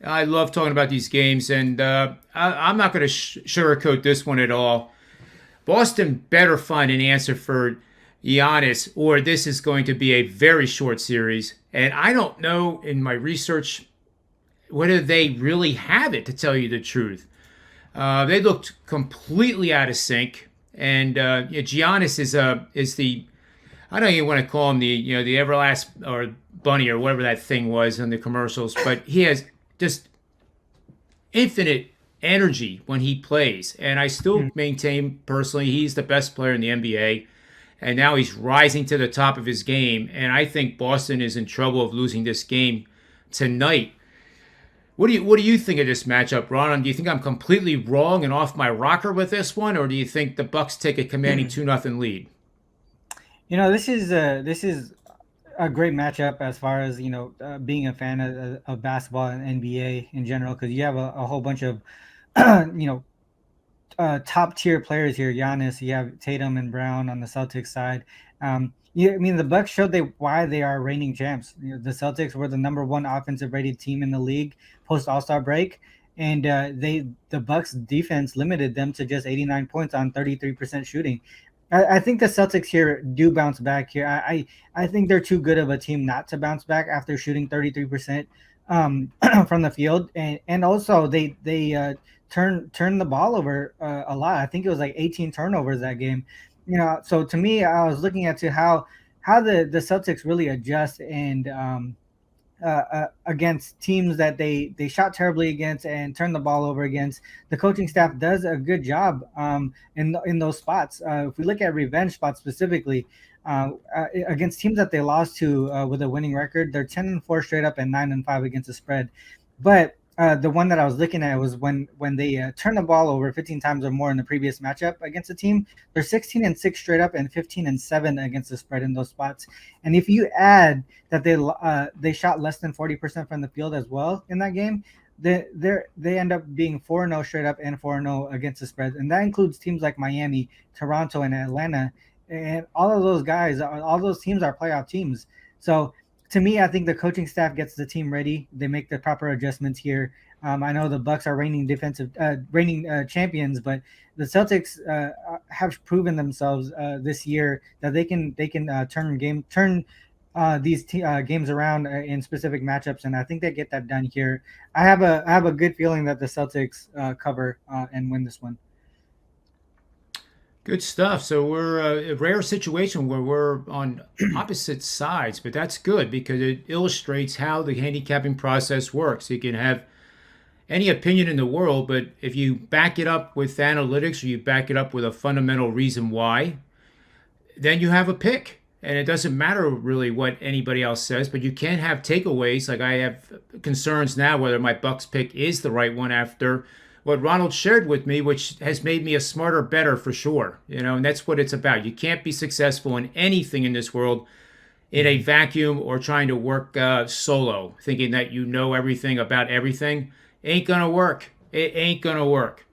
I love talking about these games, and I'm not going to sugarcoat this one at all. Boston better find an answer for Giannis, or this is going to be a very short series. And I don't know in my research whether they really have it, to tell you the truth. They looked completely out of sync, and yeah, Giannis is the I don't even want to call him the everlast or bunny or whatever that thing was in the commercials, but he has just infinite energy when he plays, and I still maintain personally he's the best player in the NBA. And now he's rising to the top of his game, and I think Boston is in trouble of losing this game tonight. What do you think of this matchup, Ron? Do you think I'm completely wrong and off my rocker with this one, or do you think the Bucks take a commanding 2-0 lead? This is a great matchup as far as being a fan of basketball and NBA in general, because you have a whole bunch of you know top tier players here. Giannis, you have Tatum and Brown on the Celtics side. Yeah, I mean the Bucks showed why they are reigning champs. The Celtics were the number one offensive rated team in the league post All Star break, and the Bucks defense limited them to just 89 points on 33% shooting. I think the Celtics here do bounce back here. I think they're too good of a team not to bounce back after shooting 33% from the field, and also they turn the ball over a lot. I think it was like 18 turnovers that game. So to me, I was looking at to how the Celtics really adjust and against teams that they shot terribly against and turn the ball over against. The coaching staff does a good job in those spots. If we look at revenge spots specifically, against teams that they lost to with a winning record, they're 10-4 straight up and 9-5 against the spread. But the one that I was looking at was when they turned the ball over 15 times or more in the previous matchup against a team. They're 16-6 straight up and 15-7 against the spread in those spots. And if you add that they shot less than 40% from the field as well in that game, they end up being 4-0 straight up and 4-0 against the spread, and that includes teams like Miami, Toronto, and Atlanta. And all of those guys, all those teams are playoff teams. So to me, I think the coaching staff gets the team ready. They make the proper adjustments here. I know the Bucks are reigning champions, but the Celtics have proven themselves this year that they can turn these games around in specific matchups, and I think they get that done here. I have a good feeling that the Celtics cover and win this one. Good stuff. So we're a rare situation where we're on opposite sides, but that's good because it illustrates how the handicapping process works. You can have any opinion in the world, but if you back it up with analytics or you back it up with a fundamental reason why, then you have a pick. And it doesn't matter really what anybody else says, but you can have takeaways. Like I have concerns now whether my Bucks pick is the right one after what Ronald shared with me, which has made me a smarter better for sure. And that's what it's about. You can't be successful in anything in this world in a vacuum or trying to work solo, thinking that you know everything about everything. Ain't gonna work. It ain't gonna work.